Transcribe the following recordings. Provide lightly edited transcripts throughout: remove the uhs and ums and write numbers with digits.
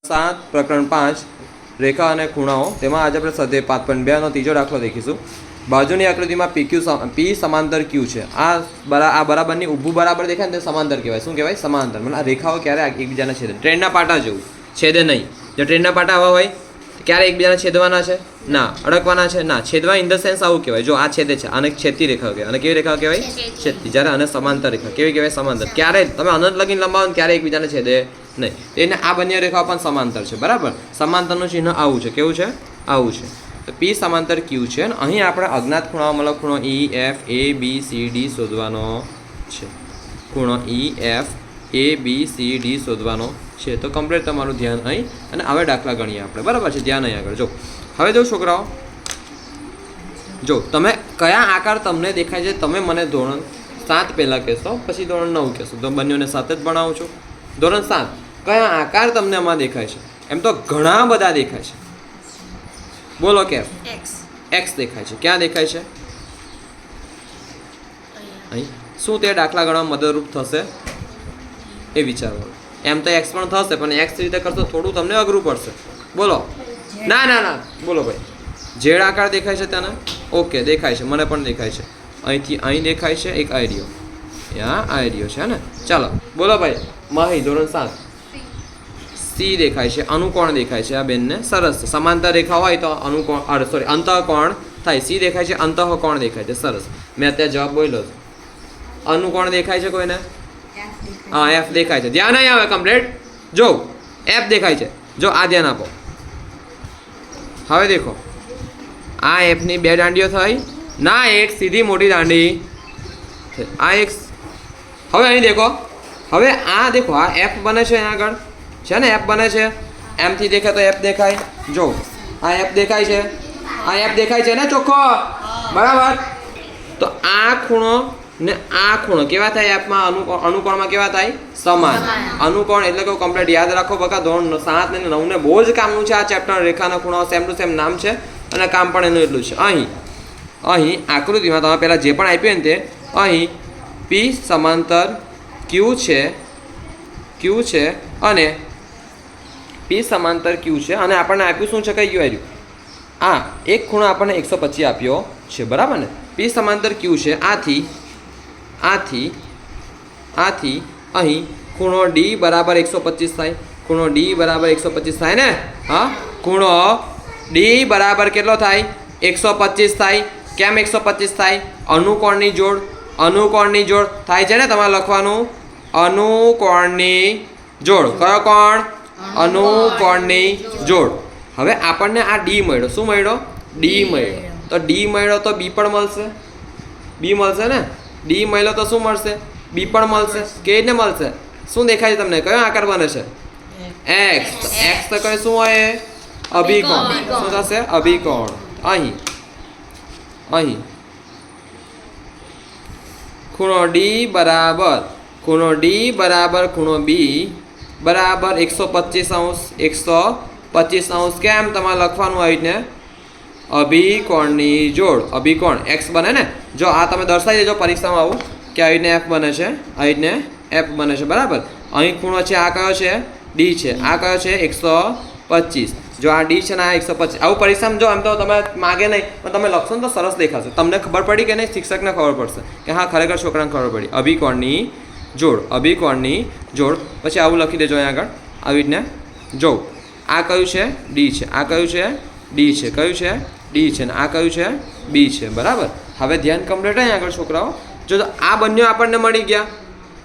7 પ્રકરણ 5 રેખા અને ખૂણાઓ તેમાં આજે આપણે સ્વાધ્યાય 5.2 નો ત્રીજો દાખલો દેખીશું. બાજુની આકૃતિમાં પી સમાંતર ક્યુ છે. આ બરાબરની ઊભું બરાબર દેખાય ને તે સમાંતર કહેવાય. શું કહેવાય? સમાંતર. એટલે આ રેખાઓ ક્યારે એકબીજાને છેદે? ટ્રેનના પાટા જેવું છેદે નહીં. જો ટ્રેનના પાટા આવા હોય ક્યારે એકબીજાને છેદવાના છે? ના. અડકવાના છે? ના. છેદવા ઇન ધ સેન્સ આવું કહેવાય. જો આ છેદે છે આને છેદતી રેખા કહેવાય. અને કેવી રેખા કહેવાય? છેદતી. જ્યારે આને સમાંતર રેખા કેવી કહેવાય? સમાંતર. ક્યારે તમે અનંત લગીને લંબાવો ને ક્યારે એકબીજાને છેદે નહીં. તેને આ બંને રેખાઓ પણ સમાંતર છે. બરાબર. સમાંતરનું ચિહ્ન આવું છે. કેવું છે? આવું છે. તો પી સમાંતર ક્યુ છે અને અહીં આપણે અજ્ઞાત ખૂણાઓ મતલબ ખૂણો ઈ F A B C D શોધવાનો છે. ખૂણો ઈ F A B C D શોધવાનો છે. તો કમ્પ્લીટ તમારું ધ્યાન અહીં અને હવે દાખલા ગણીએ આપણે. બરાબર છે? ધ્યાન અહીં આગળ જો. હવે જો છોકરાઓ, જો તમે કયા આકાર તમને દેખાય છે તમે મને ધોરણ 7 પહેલાં કહેશો, પછી ધોરણ 9 કહેશો. તો બંનેને સાથે જ ભણાવું છું. ધોરણ 7 કયા આકાર તમને આમાં દેખાય છે? એમ તો ઘણા બધા દેખાય છે. બોલો કેમ? એક્સ દેખાય છે. ક્યાં દેખાય છે? અહીં. શું તે દાખલા ગણવામાં મદદરૂપ થશે એ વિચારવાનું. એમ તો એક્સ પણ થશે પણ એક્સ રીતે કરશો થોડું તમને અઘરું પડશે. બોલો. ના ના ના બોલો ભાઈ. ઝેડ આકાર દેખાય છે તેને? ઓકે દેખાય છે. મને પણ દેખાય છે. અહીંથી અહીં દેખાય છે એક આઈડિયો. યા આઈડિયો છે ને. ચાલો બોલો ભાઈ. માહી ધોરણ 7 સી દેખાય છે. અનુકોણ દેખાય છે. આ બેનને સરસ છે. સમાંતર રેખા હોય તો અનુકોણ અંતઃકોણ થાય. સી દેખાય છે. અંતઃકોણ દેખાય છે. સરસ. મેં અત્યારે જવાબ બોલ્યો છે. અનુકોણ દેખાય છે કોઈને? હા એફ દેખાય છે. ધ્યાન નહીં આવે કમ્પ્લીટ. જો એફ દેખાય છે. જો આ ધ્યાન આપો. હવે દેખો આ એફની બે દાંડીઓ થઈ. ના એક સીધી મોટી દાંડી. આ એક. હવે અહીં દેખો. હવે આ દેખો આ એફ બને છે અહીંયા આગળ છે ને. એફ બને છે. એમથી દેખાય તો એફ દેખાય. જો આ એફ દેખાય છે. આ એફ દેખાય છે ને ચોખ્ખો. બરાબર. તો આ ખૂણો ને આ ખૂણો કેવા થાય? એફમાં અનુકોણમાં કેવા થાય? સમાન. અનુકોણ એટલે કે કમ્પ્લીટ યાદ રાખો. બકા ધોરણ 7 અને 9 ને બહુ જ કામનું છે આ ચેપ્ટર. રેખાના ખૂણાઓ સેમ ટુ સેમ નામ છે અને કામ પણ એનું એટલું છે. અહીં આકૃતિમાં તમે પહેલાં જે પણ આપ્યું ને તે અહીં પી સમાંતર ક્યુ છે અને પી સમાંતર ક્યુ છે અને આપણને આપ્યું શું છે? કઈ ગયું આવ્યું? આ એક ખૂણો આપણને 125 આપ્યો છે. બરાબર ને? પી સમાંતર ક્યુ છે. આથી અહીં ખૂણો ડી બરાબર 125 થાય. ખૂણો ડી બરાબર 125 થાય ને. હા ખૂણો ડી બરાબર કેટલો થાય? 125 થાય. કેમ 125 થાય? અનુકોણની જોડ થાય છે ને. તમારે લખવાનું અનુકોણની જોડ. કયો કોણ? અનુકોણની જોડ. હવે આપણને આ ડી મળ્યો. શું મળ્યો? ડી મળ્યો. તો ડી મળ્યો તો બી પણ મળશે. બી મળશે ને. ડી મળ્યો તો શું મળશે? બી પણ મળશે. કેવી રીતે મળશે? શું દેખાય છે તમને? કયો આકાર બને છે? એક્સ. એક્સ તો કઈ શું હોય? અભિકોણ. શું થશે? અભિકોણ. અહીં ખૂણો ડી બરાબર ખૂણો બી બરાબર 125°. કેમ? તમારે લખવાનું આવીને અભિકોણની જોડ. અભિકોણ એક્સ બને ને. જો આ તમે દર્શાવી દેજો પરીક્ષામાં આવું કે આવીને એફ બને છે. આવીને એફ બને છે. બરાબર. અહીં ખૂણો છે. આ કયો છે? ડી છે. આ કયો છે? 125. જો આ ડી છે ને આ 125. આવું પરીક્ષામાં જો એમ તો તમે માગે નહીં પણ તમે લખશો ને તો સરસ દેખાશે. તમને ખબર પડી કે નહીં? શિક્ષકને ખબર પડશે કે હા ખરેખર છોકરાને ખબર પડી. અભિકોણની જોડ. પછી આવું લખી દેજો અહીં આગળ આવી રીતને. જો આ કયું છે? ડી છે. આ કયું છે? ડી છે. કયું છે? ડી છે. ને આ કયું છે? બી છે. બરાબર. હવે ધ્યાન કમ્પ્લીટ અહીં આગળ છોકરાઓ. જો આ બંને આપણને મળી ગયા.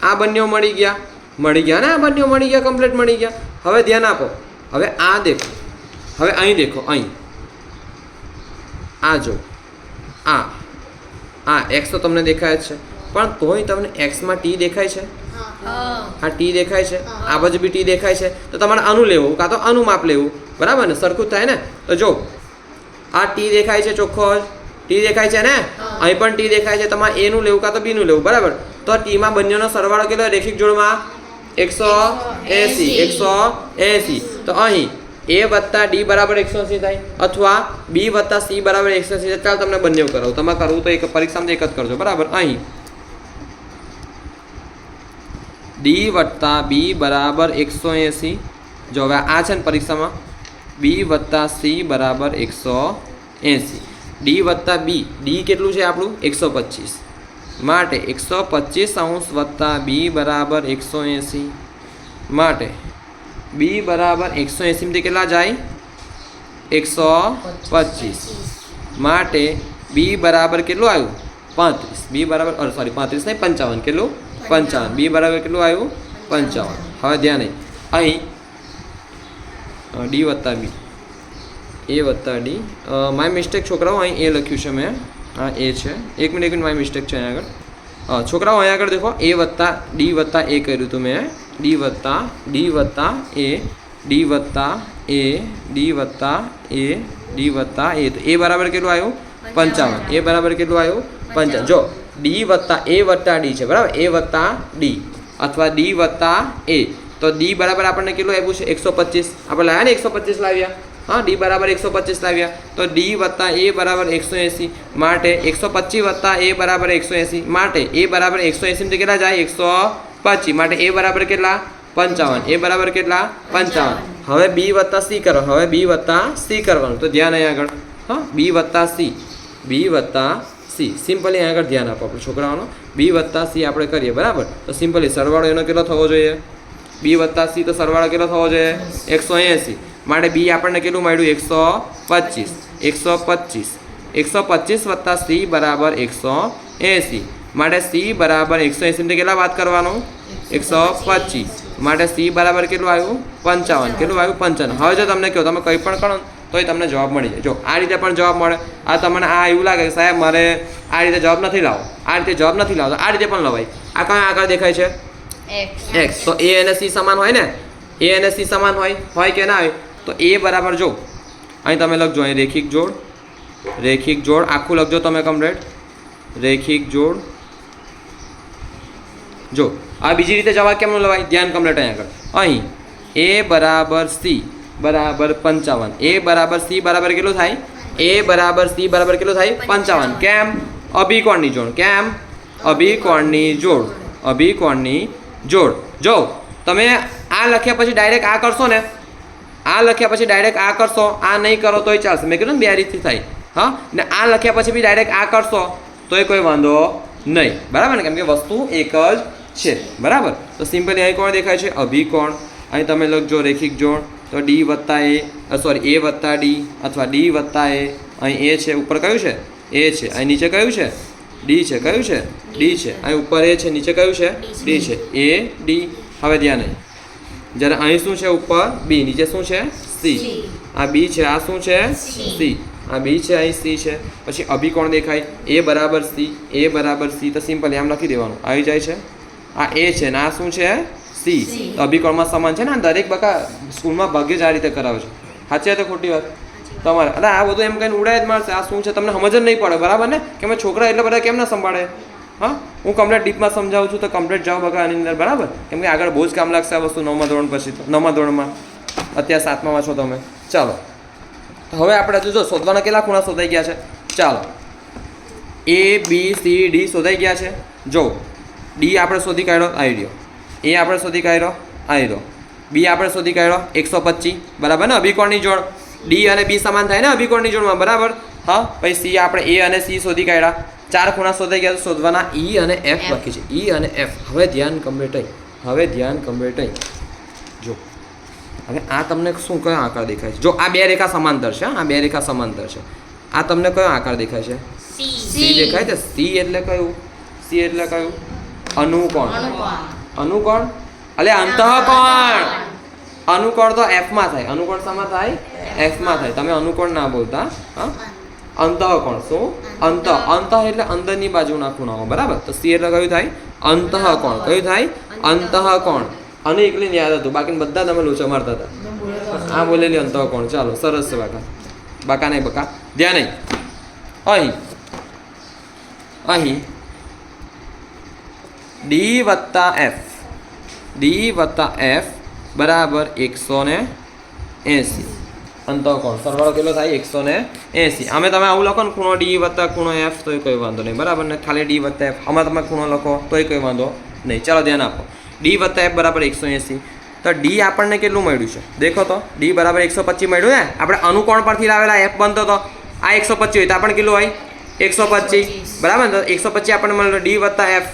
આ બંને મળી ગયા ને. આ બંને મળી ગયા. કમ્પ્લીટ મળી ગયા. હવે ધ્યાન આપો. હવે આ દેખો. હવે અહીં દેખો. અહીં આ જો આ એક્સ તો તમને દેખાય જ છે પણ તોય તમને એક્સમાં ટી દેખાય છે. હા ટી દેખાય છે. આ બાજુ બી ટી દેખાય છે. તો તમારે આનું લેવું કાં તો આનું માપ લેવું. બરાબર ને? સરખું થાય ને. તો જો આ ટી દેખાય છે. ચોખ્ખો ટી દેખાય છે ને. અહીં પણ ટી દેખાય છે. તમારે એનું લેવું કાં તો બીનું લેવું. બરાબર. તો ટીમાં બંનેનો સરવાળો કેટલો? રેખિક જોડમાં 180. તો અહીં એ વત્તા ડી બરાબર 180 થાય અથવા બી વત્તા સી બરાબર 180. ચાલો તમને બંને કરાવું. તમારે કરવું તો એક પરીક્ષામાં એક જ કરજો. બરાબર. અહીં ડી વત્તા બી બરાબર 180 જો હવે આ છે ને પરીક્ષામાં બી વત્તા સી બરાબર 180, ડી વત્તા બી, ડી કેટલું છે આપણું 125, માટે 125 વત્તા બી બરાબર 180, માટે બી બરાબર 180 કેટલા જાય 125, માટે બી બરાબર કેટલું આવ્યું 35, બી બરાબર સોરી 35 નહીં 55, કેટલું 55, બી બરાબર કેટલું આવ્યું 55. હવે ધ્યાન નહીં અહીં ડી વત્તા બી, એ વત્તા ડી, માય મિસ્ટેક છોકરાઓ અહીં એ લખ્યું છે મેં, હા એ છે, એક મિનિટ માય મિસ્ટેક છે અહીંયા આગળ. છોકરાઓ અહીંયા આગળ દેખો એ વત્તા એ કર્યું હતું મેં, ડી વત્તા એ, ડી વત્તા એ, ડી વત્તા એ, ડી વત્તા એ, તો એ બરાબર કેટલું આવ્યું 55, એ બરાબર કેટલું આવ્યું 55. જો ડી વત્તા એ વત્તા ડી છે બરાબર, એ વત્તા ડી અથવા ડી વત્તા એ, તો ડી બરાબર આપણને કેટલું આપ્યું છે 125, આપણે લાવ્યા ને 125 લાવ્યા, હા ડી બરાબર 125 લાવ્યા, તો ડી વત્તા એ બરાબર 180, માટે 125 વત્તા એ બરાબર 180, માટે એ બરાબર 180 થી કેટલા જાય 125, માટે એ બરાબર કેટલા 55, એ બરાબર કેટલા 55. હવે બી વત્તા સી કરો, હવે બી વત્તા સી કરવાનું, તો ધ્યાન અહીં આગળ, હા બી વત્તા સી, બી વત્તા સી, સિમ્પલી અહીં આગળ ધ્યાન આપો આપણે છોકરાઓનો, બી વત્તા સી આપણે કરીએ બરાબર, તો સિમ્પલી સરવાળો એનો કેટલો થવો જોઈએ, બી વત્તા સી તો સરવાળો કેટલો થવો જોઈએ 180, માટે બી આપણને કેટલું મળ્યું 125, 125 વત્તા સી બરાબર 180, માટે સી બરાબર 180 થી કેટલા વાત કરવાનું 125, માટે સી બરાબર કેટલું આવ્યું 55, કેટલું આવ્યું 55. હવે જો તમને કહો તમે કંઈ પણ કરો તોય તમને જવાબ મળી જાય. જો આ રીતે પણ જવાબ મળે, આ તમને આ એવું લાગે કે સાહેબ મારે આ રીતે જવાબ નથી લાવો, આ રીતે જવાબ નથી લાવતો, આ રીતે પણ લવાય. આ કયા આગળ દેખાય છે x, તો a અને c સમાન હોય ને, a અને c સમાન હોય કે ના હોય, તો a બરાબર જો અહીં તમે લખજો, અહીં રેખિક જોડ આખું લખજો તમે કમ્પ્લીટ, રેખિક જોડ. જો આ બીજી રીતે જવાબ કેમ લવાય, ધ્યાન કમ્પ્લીટ અહીં આગળ, અહીં a બરાબર c બરાબર 55, a બરાબર c બરાબર કેટલું થાય, a બરાબર c બરાબર કેટલું થાય 55, કેમ અભિકોણની જોડ, કેમ અભિકોણની જોડ, અભિકોણની જોડ. જો તમે આ લખ્યા પછી ડાયરેક્ટ આ કરશો ને, આ લખ્યા પછી ડાયરેક્ટ આ કરશો, આ નહીં કરો તોય ચાલશે, મેં કીધું ને બે રીતથી થાય, હા ને આ લખ્યા પછી બી ડાયરેક્ટ આ કરશો તોય કોઈ વાંધો નહીં, બરાબર ને, કેમ કે વસ્તુ એક જ છે બરાબર. તો સિમ્પલી અહીં કોણ દેખાય છે અભિકોણ, અહીં તમે લખજો રેખિક જોડ, તો ડી વત્તા એ સોરી એ વત્તા ડી અથવા ડી વત્તા એ, અહીં એ છે ઉપર કયું છે એ છે, અહીં નીચે કયું છે ડી છે, કયું છે ડી છે, અહીં ઉપર એ છે નીચે કયું છે ડી છે, એ ડી. હવે ધ્યાન નહીં, જ્યારે અહીં શું છે ઉપર બી, નીચે શું છે સી, આ બી છે આ શું છે સી, આ બી છે અહીં સી છે, પછી અભિકોણ દેખાય એ બરાબર સી, એ બરાબર સી, તો સિમ્પલ આમ લખી દેવાનું આવી જાય છે, આ એ છે ને આ શું છે સી, તો અભિકોણમાં સમાન છે ને. દરેક બકા સ્કૂલમાં ભાગ્યે જ આ રીતે કરાવે છે, સાચી વાત ખોટી વાત તમારે, અરે આ બધું એમ કહીને ઉડાય જ મારશે, આ શું છે તમને સમજ જ નહીં પડે બરાબર ને, કે મેં છોકરા એટલે બધા કેમ ના સંભાળે, હા હું કમ્પ્લીટ ડીપમાં સમજાવું છું તો કમ્પ્લીટ જાઓ બકા આની અંદર બરાબર, કેમ કે આગળ બહુ જ કામ લાગશે આ વસ્તુ 9મા ધોરણ પછી, તો 9મા ધોરણમાં અત્યારે 7મામાં છો તમે. ચાલો હવે આપણે હજુ જો શોધવાના કેટલા ખૂણા શોધાઈ ગયા છે, ચાલો એ બી સી ડી શોધાઈ ગયા છે. જો ડી આપણે શોધી કાઢ્યો આવી રહ્યો, એ આપણે શોધી કાઢ્યો આવી રહ્યો, બી આપણે શોધી કાઢ્યો 125 બરાબર ને, અભિકોણની જોડ, ડી અને બી સમાન થાય ને અભિકોણની જોડમાં બરાબર, હા પછી સી આપણે એ અને સી શોધી કાઢ્યા, 4 ખૂણા શોધાઈ ગયા, શોધવાના ઈ અને એફ બાકી છે, ઈ અને એફ. હવે ધ્યાન કમ્પ્લીટ થઈ, હવે ધ્યાન કમ્પ્લીટ થઈ. જો હવે આ તમને શું કયો આકાર દેખાય છે, જો આ બે રેખા સમાંતર છે, આ બે રેખા સમાંતર છે, આ તમને કયો આકાર દેખાય છે સી દેખાય છે. સી એટલે કયું, સી એટલે કયું અનુકોણ, અનુકોણ એટલે અંતઃકોણ, અનુકોણ તો એફમાં થાય, અનુકોણ શામાં થાય એફમાં થાય, તમે અનુકોણ ના બોલતા, હા અંતઃકોણ શું અંત, અંત એટલે અંદરની બાજુના ખૂણાઓ બરાબર, તો સી એટલે કયું થાય અંતઃકોણ, કયું થાય અંતઃકોણ. અને એકલી યાદ હતું, બાકી બધા તમે લોચા મારતા હતા, આ બોલેલી અંતઃકોણ. ચાલો સરસ છે બાકા, બાકા નહીં બકા, ધ્યાન નહીં. અહીં અહીં ડી વત્તા એફ, ડી વત્તા એફ બરાબર 180, અંતઃકોણ સરવાળો કેટલો થાય 180. અમે તમે આવું લખો ને ખૂણો ડી વત્તા ખૂણો એફ તોય કોઈ વાંધો નહીં બરાબર ને, ખાલી ડી વત્તા એફ આમાં તમે ખૂણો લખો તોય કોઈ વાંધો નહીં. ચાલો ધ્યાન આપો, ડી વત્તા એફ બરાબર 180, તો ડી આપણને કેટલું મળ્યું છે દેખો તો ડી બરાબર 125 મળ્યું ને આપણે અનુકોણ પરથી લાવેલા એફ બનતો તો આ 125 હોય તો આપણને કેટલું હોય 125 બરાબર ને તો 125 આપણને મળ્યું ડી વત્તા એફ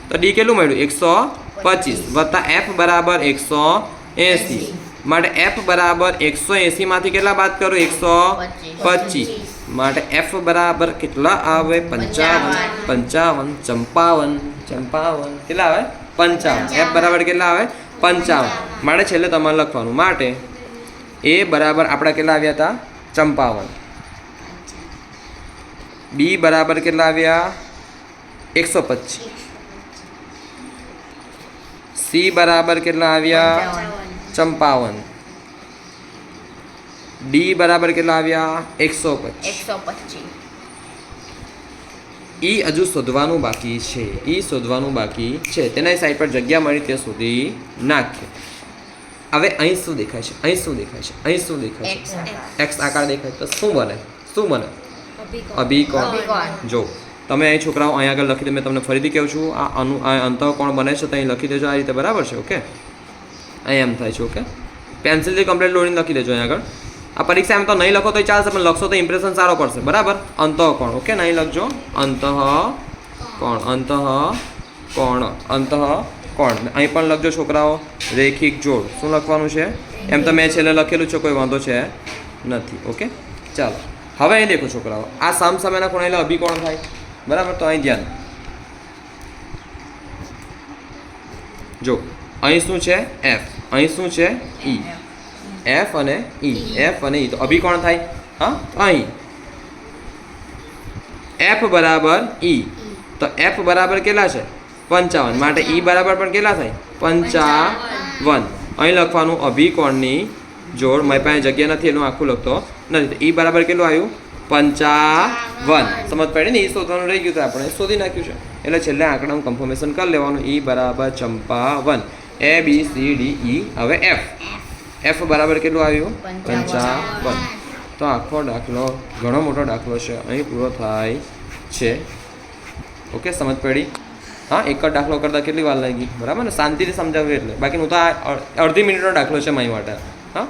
તો ડી કેટલું મળ્યું 125 વત્તા એફ બરાબર 180 માટે એફ બરાબર 180 માંથી કેટલા બાદ કરું 125 માટે એફ બરાબર કેટલા આવે 55 કેટલા આવે 55 એફ બરાબર કેટલા આવે 55 માટે છેલ્લે તમારે લખવાનું માટે એ બરાબર આપણા કેટલા આવ્યા હતા 55 બી બરાબર કેટલા આવ્યા 125 સી બરાબર કેટલા આવ્યા 55 ડી બરાબર કેટલા આવ્યા 125 ઈ હજુ શોધવાનું બાકી છે તેના સાઈડ પર જગ્યા મળી તે સુધી નાખીએ હવે અહીં શું દેખાય છે એક્સ આકાર દેખાય તો શું બને અભિકોણ જો તમે અહીં છોકરાઓ અહીં આગળ લખી દે મેં તમને ફરીથી કહું છું આ અંતઃકોણ બને છે તો અહીં લખી દેજો આ રીતે બરાબર છે ઓકે અહીં એમ થાય છે ઓકે પેન્સિલથી કમ્પ્લીટ લોડીને લખી દેજો અહીં આગળ આ પરીક્ષામાં તો નહીં લખો તો ચાલશે પણ લખશો તો ઇમ્પ્રેશન સારો પડશે બરાબર અંતઃકોણ ઓકે નહીં લખજો અંતઃકોણ અહીં પણ લખજો છોકરાઓ રેખિક જોડ શું લખવાનું છે એમ તો મેં છેલ્લે લખેલું છે કોઈ વાંધો છે નથી ઓકે ચાલો હવે અહીં દેખો છોકરાઓ આ સામસામેના ખૂણા એટલે અભિકોણ થાય બરાબર તો અહીં ધ્યાન જો અહીં શું છે એફ અહીં શું છે ઈ એફ અને ઈ તો અભિકોણ થાય હા અહીં એફ બરાબર ઈ તો એફ બરાબર કેટલા છે 55 માટે ઈ બરાબર પણ કેટલા થાય 55 અહીં લખવાનું અભિકોણની જોડ મારી પાસે જગ્યા નથી એનું આખું લખતો નથી ઈ બરાબર કેટલું આવ્યું 55 સમજ પડી ને ઈ શોધવાનું રહી ગયું તો આપણે શોધી નાખ્યું છે એટલે છેલ્લે આંકડાનું કન્ફર્મેશન કરી લેવાનું ઈ બરાબર 55 એ બી સી ડી ઈ હવે એફ બરાબર કેટલું આવ્યું 55 તો આખો દાખલો ઘણો મોટો દાખલો છે અહીં પૂરો થાય છે ઓકે સમજ પડી હા એક જ દાખલો કરતાં કેટલી વાર લાગી બરાબર ને શાંતિથી સમજાવ્યું એટલે બાકી હું તો આ અડધી મિનિટનો દાખલો છે મારી માટે હા